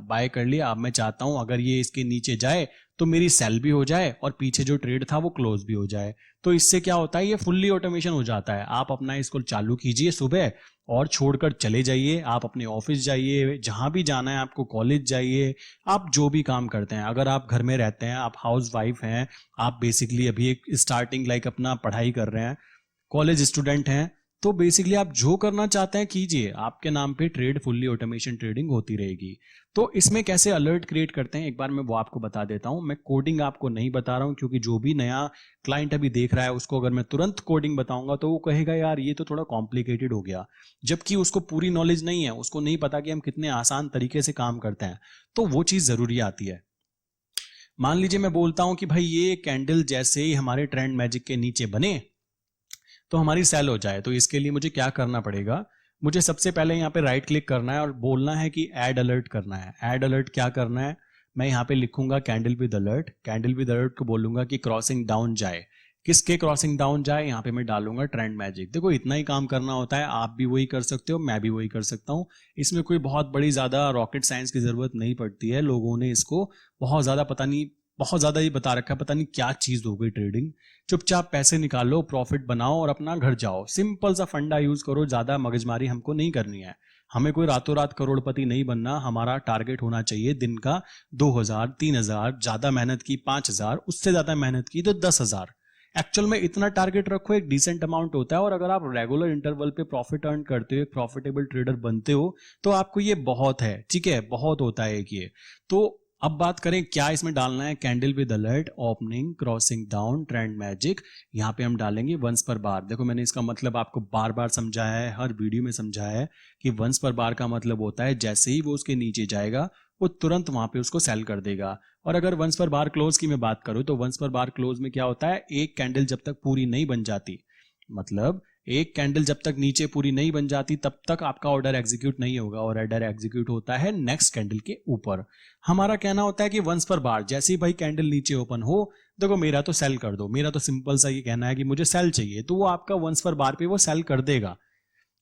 अब मैं चाहता हूं अगर ये इसके नीचे जाए तो मेरी सेल भी हो जाए और पीछे जो ट्रेड था वो क्लोज भी हो जाए। तो इससे क्या होता है, ये फुल्ली ऑटोमेशन हो जाता है। आप अपना इसको चालू कीजिए सुबह और छोड़कर चले जाइए, आप अपने ऑफिस जाइए, जहां भी जाना है आपको, कॉलेज जाइए, आप जो भी काम करते हैं। अगर आप घर में रहते हैं, आप हाउस वाइफ हैं, आप बेसिकली अभी एक स्टार्टिंग अपना पढ़ाई कर रहे हैं, कॉलेज स्टूडेंट हैं, तो बेसिकली आप जो करना चाहते हैं कीजिए, आपके नाम पे ट्रेड फुल्ली ऑटोमेशन ट्रेडिंग होती रहेगी। तो इसमें कैसे अलर्ट क्रिएट करते हैं एक बार मैं वो आपको बता देता हूं। मैं कोडिंग आपको नहीं बता रहा हूं क्योंकि जो भी नया क्लाइंट अभी देख रहा है उसको अगर मैं तुरंत कोडिंग बताऊंगा तो वो कहेगा यार ये तो थोड़ा कॉम्प्लिकेटेड हो गया, जबकि उसको पूरी नॉलेज नहीं है, उसको नहीं पता कि हम कितने आसान तरीके से काम करते हैं। तो वो चीज जरूरी आती है। मान लीजिए मैं बोलता हूं कि भाई ये कैंडल जैसे ही हमारे ट्रेंड मैजिक के नीचे बने तो हमारी सेल हो जाए, तो इसके लिए मुझे क्या करना पड़ेगा, मुझे सबसे पहले यहाँ पे राइट क्लिक करना है और बोलना है कि ऐड अलर्ट करना है। ऐड अलर्ट क्या करना है, मैं यहाँ पे लिखूंगा कैंडल विद अलर्ट को बोलूंगा कि क्रॉसिंग डाउन जाए। किसके क्रॉसिंग डाउन जाए, यहाँ पे मैं डालूंगा ट्रेंड मैजिक। देखो इतना ही काम करना होता है, आप भी वही कर सकते हो, मैं भी वही कर सकता हूँ। इसमें कोई बहुत बड़ी ज्यादा रॉकेट साइंस की जरूरत नहीं पड़ती है। लोगों ने इसको बहुत ज्यादा ही बता रखा है, पता नहीं क्या चीज हो गई ट्रेडिंग। चुपचाप पैसे निकालो, प्रॉफिट बनाओ और अपना घर जाओ। सिंपल सा फंडा यूज करो, ज्यादा मगजमारी हमको नहीं करनी है। हमें कोई रातों रात करोड़पति नहीं बनना। हमारा टारगेट होना चाहिए दिन का 2000, 3000, ज्यादा मेहनत की 5000, उससे ज्यादा मेहनत की तो 10,000। एक्चुअल में इतना टारगेट रखो, एक डिसेंट अमाउंट होता है, और अगर आप रेगुलर इंटरवल पे प्रॉफिट अर्न करते हो, एक प्रॉफिटेबल ट्रेडर बनते हो, तो आपको ये बहुत है, ठीक है, बहुत होता है एक ये। तो अब बात करें क्या इसमें डालना है, candle with alert, opening, crossing down, trend magic, यहाँ पे हम डालेंगे वंस पर बार। देखो मैंने इसका मतलब आपको बार बार समझाया है, हर वीडियो में समझाया है कि वंस पर बार का मतलब होता है जैसे ही वो उसके नीचे जाएगा वो तुरंत वहां पे उसको सेल कर देगा। और अगर वंस पर बार क्लोज की मैं बात करूं तो वंस पर बार क्लोज में क्या होता है, एक कैंडल जब तक पूरी नहीं बन जाती, मतलब एक कैंडल जब तक नीचे पूरी नहीं बन जाती तब तक आपका ऑर्डर एग्जीक्यूट नहीं होगा, और ऑर्डर एग्जीक्यूट होता है नेक्स्ट कैंडल के ऊपर। हमारा कहना होता है कि वंस पर बार जैसे ही भाई कैंडल नीचे ओपन हो, देखो मेरा तो सेल कर दो, मेरा तो सिंपल सा ये कहना है कि मुझे सेल चाहिए, तो वो आपका वंस पर बार पे वो सेल कर देगा।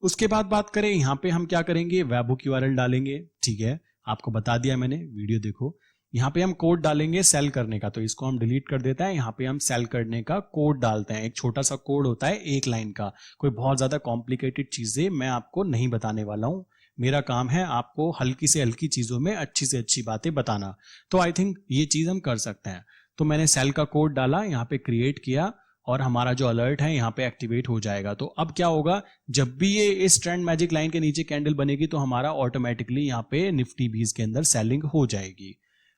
उसके बाद बात करें यहाँ पे हम क्या करेंगे, वेबहुक यूआरएल डालेंगे, ठीक है, आपको बता दिया मैंने, वीडियो देखो। यहाँ पे हम कोड डालेंगे सेल करने का, तो इसको हम डिलीट कर देते हैं, यहाँ पे हम सेल करने का कोड डालते हैं। एक छोटा सा कोड होता है एक लाइन का, कोई बहुत ज्यादा कॉम्प्लिकेटेड चीजें मैं आपको नहीं बताने वाला हूँ, मेरा काम है आपको हल्की से हल्की चीजों में अच्छी से अच्छी बातें बताना। तो आई थिंक ये चीज हम कर सकते हैं। तो मैंने सेल का कोड डाला, यहाँ पे क्रिएट किया, और हमारा जो अलर्ट है यहाँ पे एक्टिवेट हो जाएगा। तो अब क्या होगा, जब भी ये इस ट्रेंड मैजिक लाइन के नीचे कैंडल बनेगी तो हमारा ऑटोमेटिकली यहाँ पे निफ्टी 20 के अंदर सेलिंग हो जाएगी।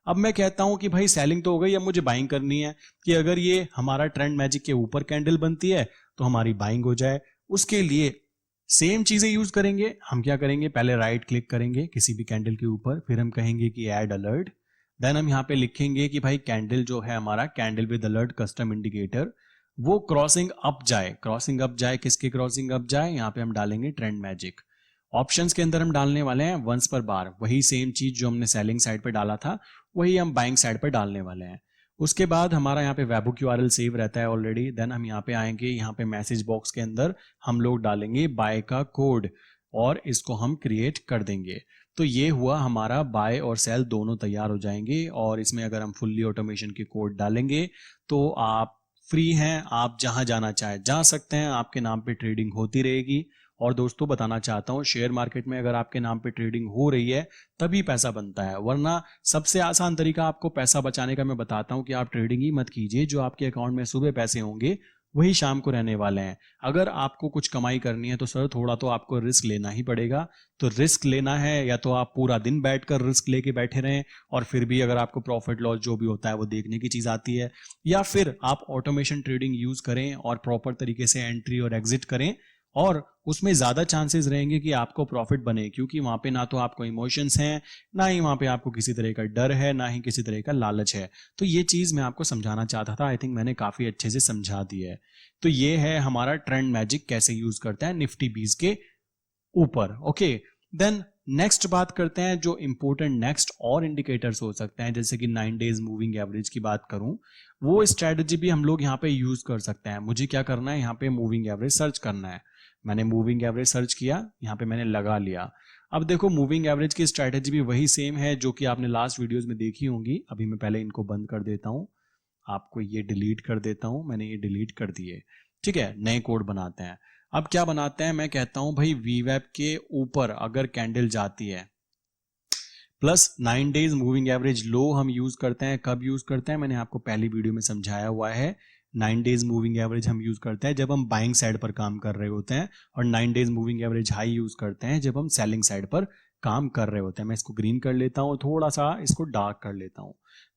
अब मैं कहता हूं कि भाई सेलिंग तो हो गई, अब मुझे बाइंग करनी है कि अगर ये हमारा ट्रेंड मैजिक के ऊपर कैंडल बनती है तो हमारी बाइंग हो जाए। उसके लिए सेम चीजें यूज करेंगे। हम क्या करेंगे, पहले राइट क्लिक करेंगे किसी भी कैंडल के ऊपर, फिर हम कहेंगे कि ऐड अलर्ट, देन हम यहाँ पे लिखेंगे कि भाई कैंडल जो है हमारा candle with alert custom indicator वो क्रॉसिंग अप जाए। क्रॉसिंग अप जाए, किसके क्रॉसिंग अप जाए, यहाँ पे हम डालेंगे ट्रेंड मैजिक। ऑप्शंस के अंदर हम डालने वाले हैं वंस पर बार, वही सेम चीज जो हमने सेलिंग साइड पे डाला था वही हम बाइंग साइड पे डालने वाले हैं। उसके बाद हमारा यहाँ पे वेबहुक यूआरएल सेव रहता है ऑलरेडी, देन हम यहाँ पे आएंगे, यहाँ पे मैसेज बॉक्स के अंदर हम लोग डालेंगे बाय का कोड और इसको हम क्रिएट कर देंगे। तो ये हुआ हमारा बाय और सेल दोनों तैयार हो जाएंगे। और इसमें अगर हम फुल्ली ऑटोमेशन के कोड डालेंगे तो आप फ्री हैं, आप जहां जाना चाहे जा सकते हैं, आपके नाम पे ट्रेडिंग होती रहेगी। और दोस्तों बताना चाहता हूं, शेयर मार्केट में अगर आपके नाम पे ट्रेडिंग हो रही है तभी पैसा बनता है, वरना सबसे आसान तरीका आपको पैसा बचाने का मैं बताता हूं कि आप ट्रेडिंग ही मत कीजिए। जो आपके अकाउंट में सुबह पैसे होंगे वही शाम को रहने वाले हैं। अगर आपको कुछ कमाई करनी है तो सर थोड़ा तो आपको रिस्क लेना ही पड़ेगा। तो रिस्क लेना है या तो आप पूरा दिन बैठकर रिस्क लेके बैठे रहें और फिर भी अगर आपको प्रॉफिट लॉस जो भी होता है वो देखने की चीज आती है, या फिर आप ऑटोमेशन ट्रेडिंग यूज करें और प्रॉपर तरीके से एंट्री और एग्जिट करें, और उसमें ज्यादा चांसेस रहेंगे कि आपको प्रॉफिट बने, क्योंकि वहां पे ना तो आपको इमोशंस हैं, ना ही वहां पे आपको किसी तरह का डर है, ना ही किसी तरह का लालच है। तो ये चीज मैं आपको समझाना चाहता था, आई थिंक मैंने काफी अच्छे से समझा दी है। तो ये है हमारा ट्रेंड मैजिक कैसे यूज करता है निफ्टी 20 के ऊपर। ओके, देन नेक्स्ट बात करते हैं जो इंपोर्टेंट नेक्स्ट और इंडिकेटर्स हो सकते हैं, जैसे कि 9 डेज मूविंग एवरेज की बात करूं, वो स्ट्रेटजी भी हम लोग यहाँ पे यूज कर सकते हैं। मुझे क्या करना है, यहाँ पे मूविंग एवरेज सर्च करना है। मैंने मूविंग एवरेज सर्च किया, यहाँ पे मैंने लगा लिया। अब देखो मूविंग एवरेज की स्ट्रेटजी भी वही सेम है जो कि आपने लास्ट वीडियोस में देखी होंगी। अभी मैं पहले इनको बंद कर देता हूँ, आपको ये डिलीट कर देता हूँ, मैंने ये डिलीट कर दिए। ठीक है, नए कोड बनाते हैं। अब क्या बनाते हैं, मैं कहता हूं भाई वीवेब के ऊपर अगर कैंडल जाती है प्लस 9 डेज मूविंग एवरेज लो हम यूज करते हैं। कब यूज करते हैं, मैंने आपको पहली वीडियो में समझाया हुआ है। 9 डेज मूविंग एवरेज हम यूज करते हैं जब हम बाइंग साइड पर काम कर रहे होते हैं, और 9 days moving average high use करते हैं जब हम सेलिंग साइड पर काम कर रहे होते हैं। मैं इसको ग्रीन कर लेता हूं, थोड़ा सा इसको डार्क कर लेता हूं।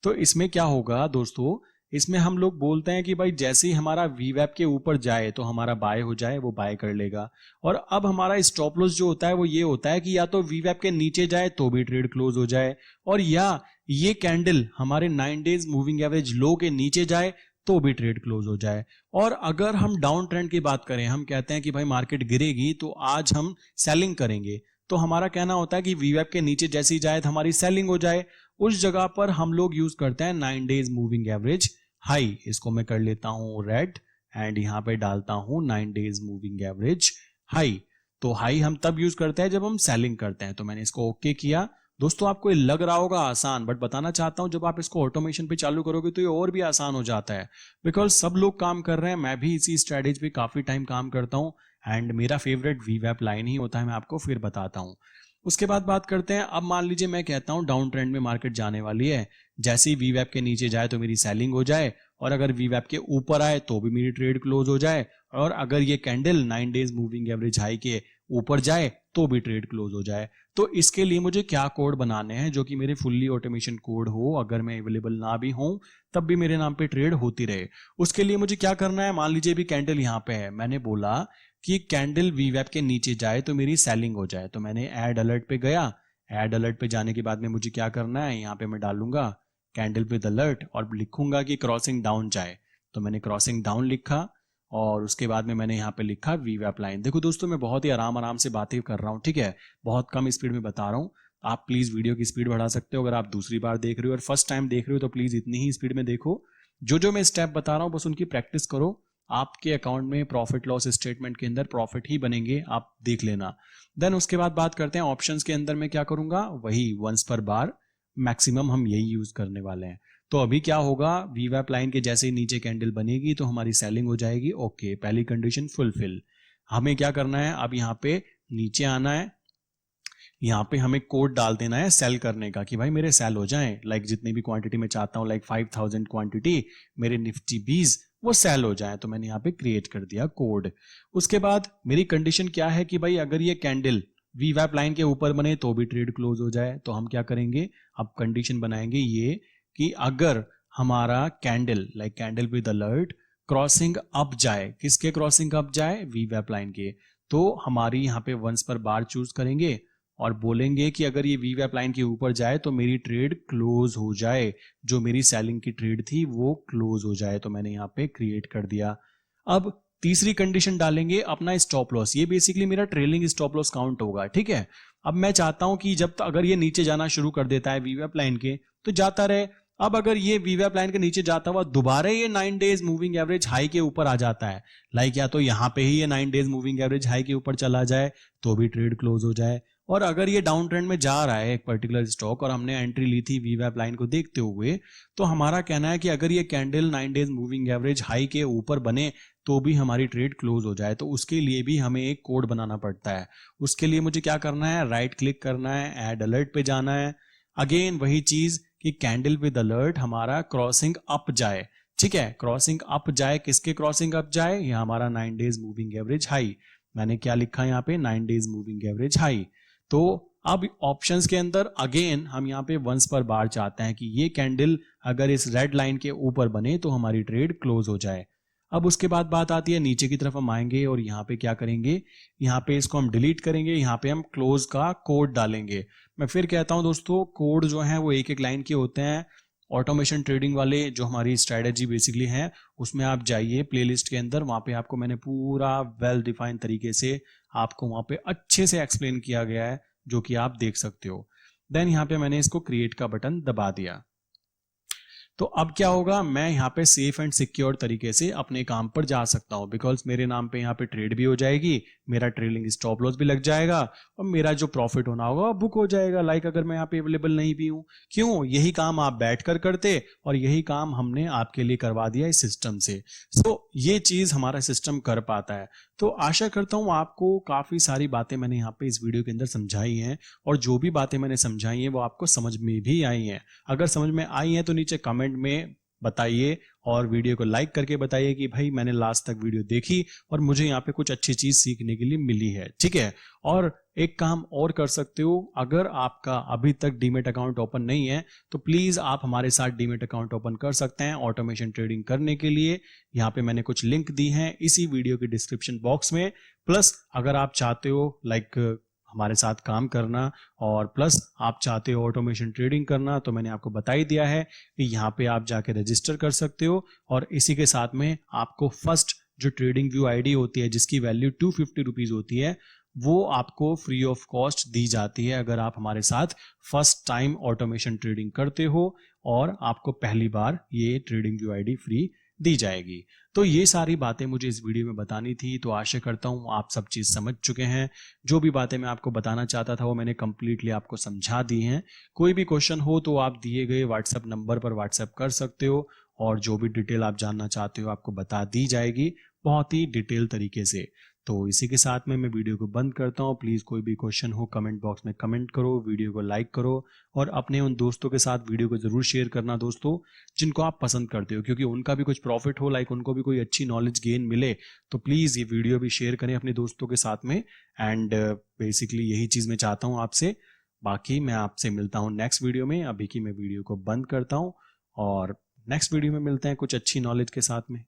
तो इसमें क्या होगा दोस्तों, इसमें हम लोग बोलते हैं कि भाई जैसे ही हमारा वीवेब के ऊपर जाए तो हमारा बाय हो जाए, वो बाय कर लेगा। और अब हमारा स्टॉप लॉस जो होता है वो ये होता है कि या तो वीवेब के नीचे जाए तो भी ट्रेड क्लोज हो जाए, और या ये कैंडल हमारे 9 डेज मूविंग एवरेज लो के नीचे जाए तो भी ट्रेड क्लोज हो जाए। और अगर हम डाउन ट्रेंड की बात करें, हम कहते हैं कि भाई मार्केट गिरेगी तो आज हम सेलिंग करेंगे, तो हमारा कहना होता है कि वीवेब के नीचे जैसी जाए तो हमारी सेलिंग हो जाए। उस जगह पर हम लोग यूज करते हैं 9 डेज मूविंग एवरेज हाई। इसको मैं कर लेता हूं रेड एंड यहां पे डालता हूं 9 डेज मूविंग एवरेज हाई। तो हाई हम तब यूज करते हैं जब हम सेलिंग करते हैं। तो मैंने इसको ओके किया। दोस्तों आपको ये लग रहा होगा आसान, बट बताना चाहता हूं जब आप इसको ऑटोमेशन पे चालू करोगे तो ये और भी आसान हो जाता है, बिकॉज सब लोग काम कर रहे हैं। मैं भी इसी स्ट्रेटेजी पे काफी टाइम काम करता हूं एंड मेरा फेवरेट वीवेब लाइन ही होता है, मैं आपको फिर बताता हूं। उसके बाद बात करते हैं, अब मान लीजिए मैं कहता हूं डाउन ट्रेंड में मार्केट जाने वाली है, जैसे ही वीवेब के नीचे जाए तो मेरी सेलिंग हो जाए, और अगर वीवैप के ऊपर आए तो भी मेरी ट्रेड क्लोज हो जाए, और अगर ये candle 9 days moving average high के ऊपर जाए तो भी ट्रेड क्लोज हो जाए। तो इसके लिए मुझे क्या कोड बनाने हैं जो कि मेरे फुल्ली ऑटोमेशन कोड हो, अगर मैं अवेलेबल ना भी हूं तब भी मेरे नाम पे ट्रेड होती रहे। उसके लिए मुझे क्या करना है, मान लीजिए भी कैंडल यहाँ पे है, मैंने बोला कि कैंडल वीवैप के नीचे जाए तो मेरी सेलिंग हो जाए, तो मैंने ऐड अलर्ट पे गया। ऐड अलर्ट पे जाने के बाद में मुझे क्या करना है, यहाँ पे मैं डालूंगा कैंडल विद अलर्ट और लिखूंगा कि क्रॉसिंग डाउन जाए, तो मैंने क्रॉसिंग डाउन लिखा और उसके बाद में मैंने यहाँ पे लिखा वीवैप लाइन। देखो दोस्तों, मैं बहुत ही आराम से बातें कर रहा हूँ, ठीक है, बहुत कम स्पीड में बता रहा हूँ। आप प्लीज वीडियो की स्पीड बढ़ा सकते हो, अगर आप दूसरी बार देख रहे हो और फर्स्ट टाइम देख रहे हो तो प्लीज इतनी ही स्पीड में देखो। जो मैं स्टेप बता रहा हूँ बस उनकी प्रैक्टिस करो, आपके अकाउंट में प्रॉफिट लॉस स्टेटमेंट के अंदर प्रॉफिट ही बनेंगे, आप देख लेना। देन उसके बाद बात करते हैं ऑप्शंस के अंदर मैं क्या करूंगा, वही वंस पर बार मैक्सिमम हम यही यूज करने वाले हैं। तो अभी क्या होगा, वीवैप लाइन के जैसे ही नीचे कैंडल बनेगी तो हमारी सेलिंग हो जाएगी। ओके, पहली कंडीशन फुलफिल। हमें क्या करना है, अब यहाँ पे नीचे आना है, यहाँ पे हमें कोड डाल देना है सेल करने का कि भाई मेरे सेल हो जाएं, लाइक जितनी भी क्वांटिटी में चाहता हूँ, लाइक 5000 क्वांटिटी मेरे निफ्टी 20 वो सेल हो जाए, तो मैंने यहाँ पे क्रिएट कर दिया कोड। उसके बाद मेरी कंडीशन क्या है कि भाई अगर ये कैंडल वीवैप लाइन के ऊपर बने तो भी ट्रेड क्लोज हो जाए, तो हम क्या करेंगे, अब कंडीशन बनाएंगे ये कि अगर हमारा candle like candle with alert crossing up जाए, किसके क्रॉसिंग अप जाए, वीवैप लाइन के, तो हमारी यहाँ पे वंस पर बार चूज करेंगे और बोलेंगे कि अगर ये वीवैप लाइन के ऊपर जाए तो मेरी ट्रेड क्लोज हो जाए, जो मेरी सेलिंग की ट्रेड थी वो क्लोज हो जाए, तो मैंने यहाँ पे क्रिएट कर दिया। अब तीसरी कंडीशन डालेंगे अपना स्टॉप लॉस, ये बेसिकली मेरा ट्रेलिंग स्टॉप लॉस काउंट होगा, ठीक है। अब मैं चाहता हूं कि जब तक अगर ये नीचे जाना शुरू कर देता है वीवैप लाइन के तो जाता रहे। अब अगर ये वीवैप लाइन के नीचे जाता हुआ दोबारा ये 9 डेज मूविंग एवरेज हाई के ऊपर आ जाता है, लाइक या तो यहाँ पे ही ये 9 डेज मूविंग एवरेज हाई के ऊपर चला जाए तो भी ट्रेड क्लोज हो जाए, और अगर ये डाउन ट्रेंड में जा रहा है एक पर्टिकुलर स्टॉक और हमने एंट्री ली थी वीवैप लाइन को देखते हुए, तो हमारा कहना है कि अगर ये candle 9 days moving average high के ऊपर बने तो भी हमारी ट्रेड क्लोज हो जाए, तो उसके लिए भी हमें एक कोड बनाना पड़ता है। उसके लिए मुझे क्या करना है, राइट क्लिक करना है, ऐड अलर्ट पे जाना है, अगेन वही चीज कि कैंडल विद अलर्ट हमारा क्रॉसिंग अप जाए, ठीक है, क्रॉसिंग अप जाए, किसके क्रॉसिंग अप जाए, ये हमारा 9 डेज मूविंग एवरेज हाई, मैंने क्या लिखा यहाँ पे 9 डेज मूविंग एवरेज हाई। तो अब ऑप्शंस के अंदर अगेन हम यहाँ पे वंस पर बार चाहते हैं कि ये कैंडल अगर इस रेड लाइन के ऊपर बने तो हमारी ट्रेड क्लोज हो जाए। अब उसके बाद बात आती है नीचे की तरफ हम आएंगे और यहाँ पे क्या करेंगे, यहाँ पे इसको हम डिलीट करेंगे, यहाँ पे हम क्लोज का कोड डालेंगे। मैं फिर कहता हूं दोस्तों, कोड जो है वो एक एक लाइन के होते हैं। ऑटोमेशन ट्रेडिंग वाले जो हमारी स्ट्रेटेजी बेसिकली है उसमें आप जाइए प्लेलिस्ट के अंदर, वहां पे आपको मैंने पूरा वेल डिफाइंड तरीके से आपको वहां पे अच्छे से एक्सप्लेन किया गया है, जो कि आप देख सकते हो। देन यहाँ पे मैंने इसको क्रिएट का बटन दबा दिया। तो अब क्या होगा, मैं यहाँ पे सेफ एंड सिक्योर तरीके से अपने काम पर जा सकता हूँ, बिकॉज मेरे नाम पे यहाँ पे ट्रेड भी हो जाएगी, मेरा ट्रेलिंग स्टॉप लॉस भी लग जाएगा और मेरा जो प्रॉफिट होना होगा बुक हो जाएगा, लाइक अगर मैं यहाँ पे अवेलेबल नहीं भी हूँ। क्यों, यही काम आप बैठ कर करते और यही काम हमने आपके लिए करवा दिया इस सिस्टम से। सो ये चीज हमारा सिस्टम कर पाता है। तो आशा करता हूँ आपको काफी सारी बातें मैंने यहाँ पे इस वीडियो के अंदर समझाई हैं, और जो भी बातें मैंने समझाई हैं वो आपको समझ में भी आई हैं। अगर समझ में आई हैं तो नीचे कमेंट में बताइए और वीडियो को लाइक करके बताइए कि भाई मैंने लास्ट तक वीडियो देखी और मुझे यहाँ पे कुछ अच्छी चीज सीखने के लिए मिली है, ठीक है। और एक काम और कर सकते हो, अगर आपका अभी तक डीमेट अकाउंट ओपन नहीं है तो प्लीज आप हमारे साथ डीमेट अकाउंट ओपन कर सकते हैं ऑटोमेशन ट्रेडिंग करने के लिए। यहाँ पे मैंने कुछ लिंक दी हैं इसी वीडियो के डिस्क्रिप्शन बॉक्स में। प्लस अगर आप चाहते हो लाइक हमारे साथ काम करना और प्लस आप चाहते हो ऑटोमेशन ट्रेडिंग करना, तो मैंने आपको बता ही दिया है कि यहाँ पे आप जाके रजिस्टर कर सकते हो, और इसी के साथ में आपको फर्स्ट जो ट्रेडिंग व्यू आईडी होती है जिसकी वैल्यू 250 रुपीज होती है वो आपको फ्री ऑफ कॉस्ट दी जाती है अगर आप हमारे साथ फर्स्ट टाइम ऑटोमेशन ट्रेडिंग करते हो, और आपको पहली बार ये ट्रेडिंग व्यू आईडी फ्री दी जाएगी। तो ये सारी बातें मुझे इस वीडियो में बतानी थी, तो आशा करता हूँ आप सब चीज समझ चुके हैं। जो भी बातें मैं आपको बताना चाहता था वो मैंने कंप्लीटली आपको समझा दी हैं। कोई भी क्वेश्चन हो तो आप दिए गए व्हाट्सएप नंबर पर व्हाट्सएप कर सकते हो, और जो भी डिटेल आप जानना चाहते हो आपको बता दी जाएगी बहुत ही डिटेल तरीके से। तो इसी के साथ में मैं वीडियो को बंद करता हूँ। प्लीज़ कोई भी क्वेश्चन हो कमेंट बॉक्स में कमेंट करो, वीडियो को लाइक करो और अपने उन दोस्तों के साथ वीडियो को ज़रूर शेयर करना दोस्तों, जिनको आप पसंद करते हो, क्योंकि उनका भी कुछ प्रॉफिट हो, लाइक उनको भी कोई अच्छी नॉलेज गेन मिले। तो प्लीज़ ये वीडियो भी शेयर करें अपने दोस्तों के साथ में। एंड बेसिकली यही चीज़ मैं चाहता हूँ आपसे। बाकी मैं आपसे मिलता हूँ नेक्स्ट वीडियो में। अभी की मैं वीडियो को बंद करता हूँ और नेक्स्ट वीडियो में मिलते हैं कुछ अच्छी नॉलेज के साथ में।